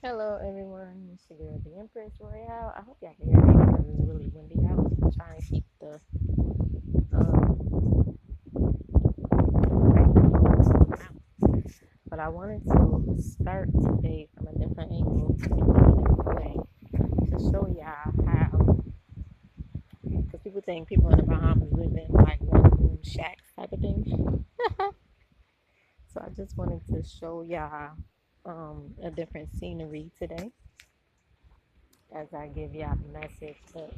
Hello everyone, it's your girl the Empress Royale. I hope y'all can hear me because it's really windy out. I'm trying to keep the but I wanted to start today from a different angle and in a different way to show y'all how, because people think people in the Bahamas live in like one room shacks type of thing. So I just wanted to show y'all a different scenery today as I give y'all the message. But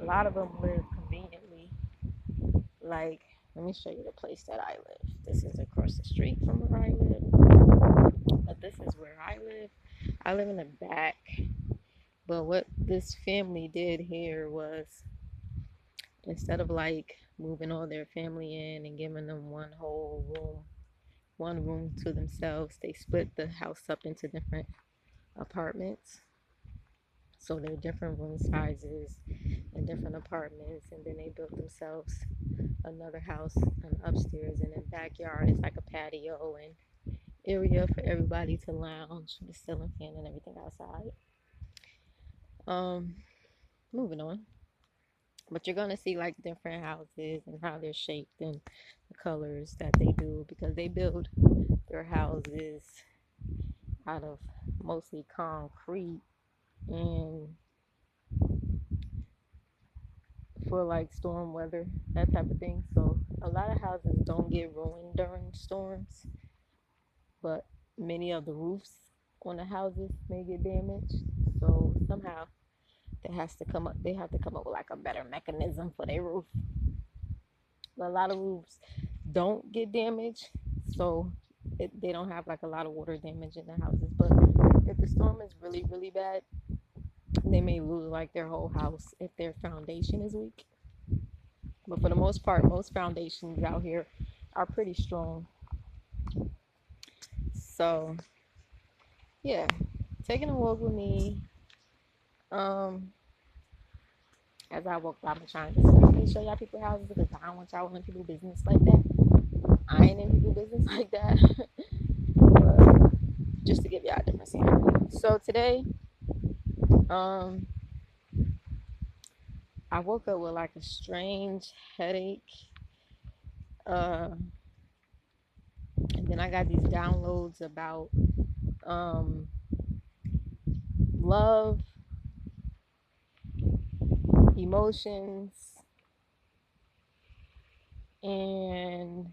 a lot of them live conveniently. Like, let me show you the place that I live. This is across the street from where I live, but this is where I live. I live in the back, but what this family did here was instead of like moving all their family in and giving them one room to themselves, they split the house up into different apartments. So they're different room sizes and different apartments, and then they built themselves another house and upstairs, and then backyard is like a patio and area for everybody to lounge with a ceiling fan and everything outside. Um, moving on. But you're gonna see like different houses and how they're shaped and the colors that they do because they build their houses out of mostly concrete and for like storm weather, that type of thing. So a lot of houses don't get ruined during storms, but many of the roofs on the houses may get damaged. So somehow they have to come up with like a better mechanism for their roof. But a lot of roofs don't get damaged, so they don't have like a lot of water damage in the houses. But if the storm is really really bad, they may lose like their whole house if their foundation is weak. But for the most part, most foundations out here are pretty strong. So yeah, taking a walk with me. Um, as I walk by, I'm trying to specifically show y'all people houses because I don't want y'all in people business like that. I ain't in people business like that. But just to give y'all a different scenery. So today, um, I woke up with like a strange headache. Uh, and then I got these downloads about um, love, emotions, and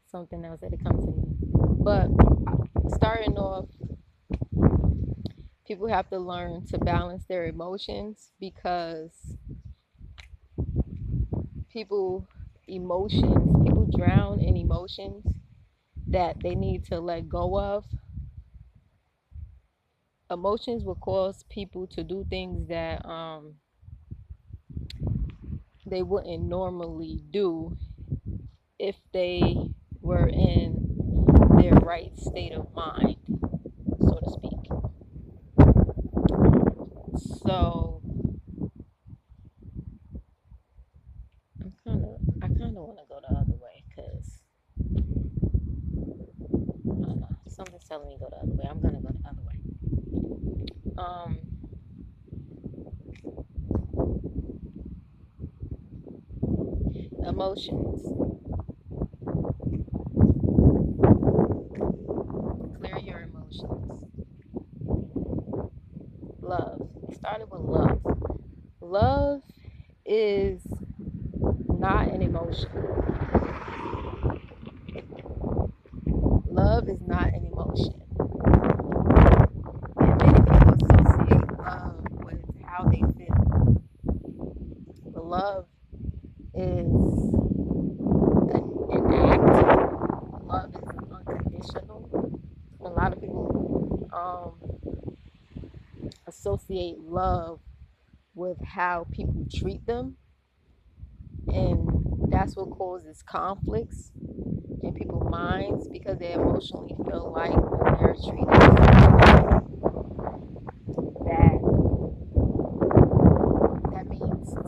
something else that had come to me. But starting off, people have to learn to balance their emotions because people people drown in emotions that they need to let go of. Emotions will cause people to do things that they wouldn't normally do if they were in their right state of mind, so to speak. So I kind of want to go the other way because I don't know, something's telling me to go the other way. I'm gonna go the other way. Um, emotions. Clear your emotions. Love. It started with love. Love is not an emotion. Love is not an emotion. And many people associate love with how they feel. But love is an act. Love is unconditional. A lot of people associate love with how people treat them, and that's what causes conflicts in people's minds because they emotionally feel like when they're treated a certain way, that that means the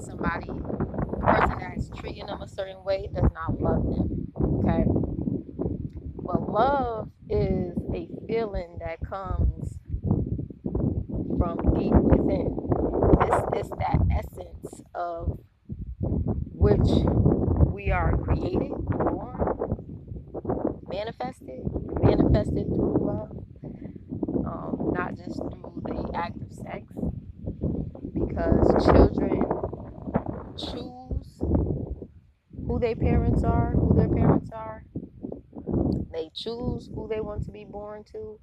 person that's treating them a certain way does not love them. Okay, but love is a feeling that comes. from deep within. This is that essence of which we are created, born, manifested through love, not just through the act of sex, because children choose who their parents are. They choose who they want to be born to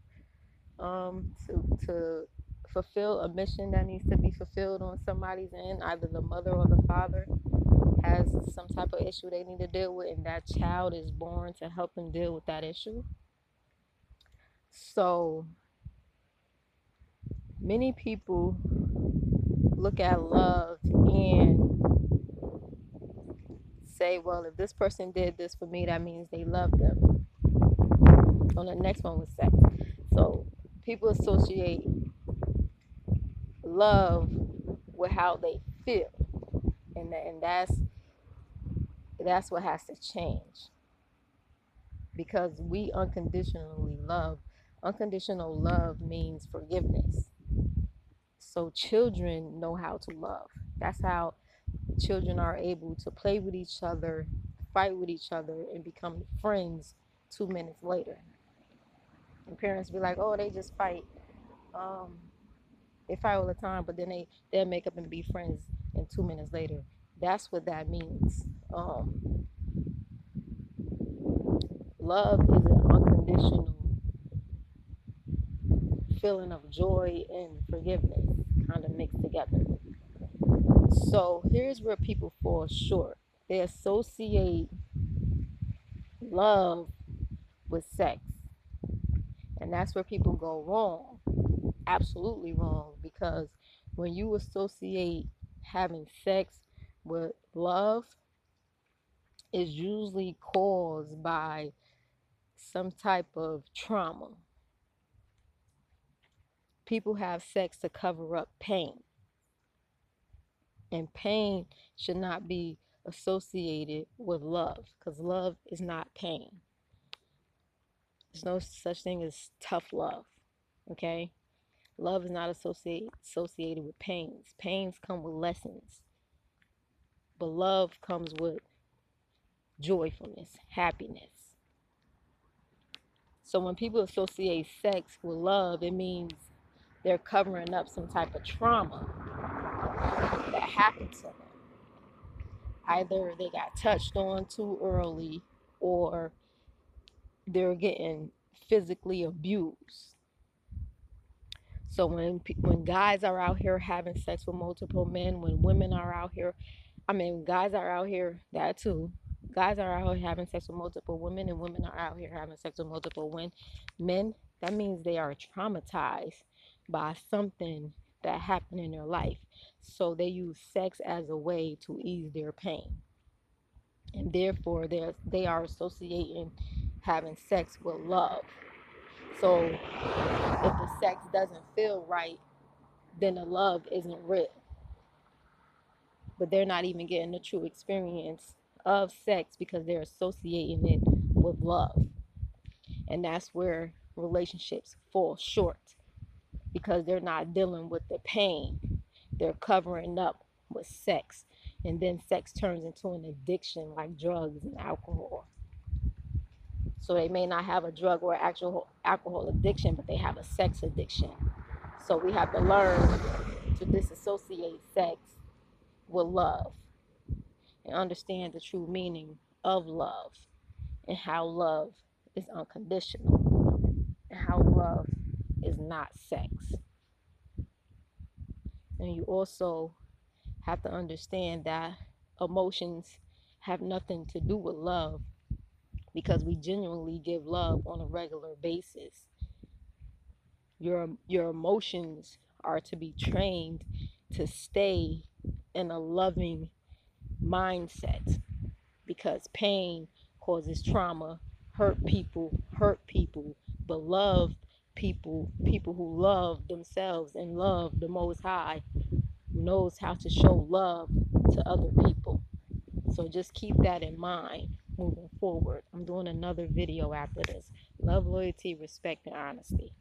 fulfill a mission that needs to be fulfilled on somebody's end. Either the mother or the father has some type of issue they need to deal with, and that child is born to help them deal with that issue. So many people look at love and say, well, if this person did this for me, that means they love them. On the next one was sex. So people associate love with how they feel, and that's what has to change, because we unconditionally love. Unconditional love means forgiveness. So children know how to love. That's how children are able to play with each other, fight with each other, and become friends 2 minutes later. And parents be like, oh, they just fight. Um, they fight all the time, but then they'll make up and be friends, and 2 minutes later. That's what that means. Love is an unconditional feeling of joy and forgiveness kind of mixed together. So here's where people fall short. They associate love with sex, and that's where people go wrong. Absolutely wrong, because when you associate having sex with love, it's usually caused by some type of trauma. People have sex to cover up pain, and pain should not be associated with love, because love is not pain. There's no such thing as tough love. Okay? Love is not associated with pains. Pains come with lessons. But love comes with joyfulness, happiness. So when people associate sex with love, it means they're covering up some type of trauma that happened to them. Either they got touched on too early, or they're getting physically abused. So when guys are out here having sex with multiple men, when women are out here, guys are out here, that too. Guys are out here having sex with multiple women, and women are out here having sex with multiple men. That means they are traumatized by something that happened in their life. So they use sex as a way to ease their pain. And therefore, they are associating having sex with love. So if the sex doesn't feel right, then the love isn't real. But they're not even getting the true experience of sex because they're associating it with love. And that's where relationships fall short, because they're not dealing with the pain. They're covering up with sex. And then sex turns into an addiction like drugs and alcohol. So they may not have a drug or actual alcohol addiction, but they have a sex addiction. So we have to learn to disassociate sex with love and understand the true meaning of love, and how love is unconditional, and how love is not sex. And you also have to understand that emotions have nothing to do with love, because we genuinely give love on a regular basis. Your emotions are to be trained to stay in a loving mindset, because pain causes trauma, hurt people, but love people who love themselves and love the Most High, knows how to show love to other people. So just keep that in mind moving forward. I'm doing another video after this. Love, loyalty, respect, and honesty.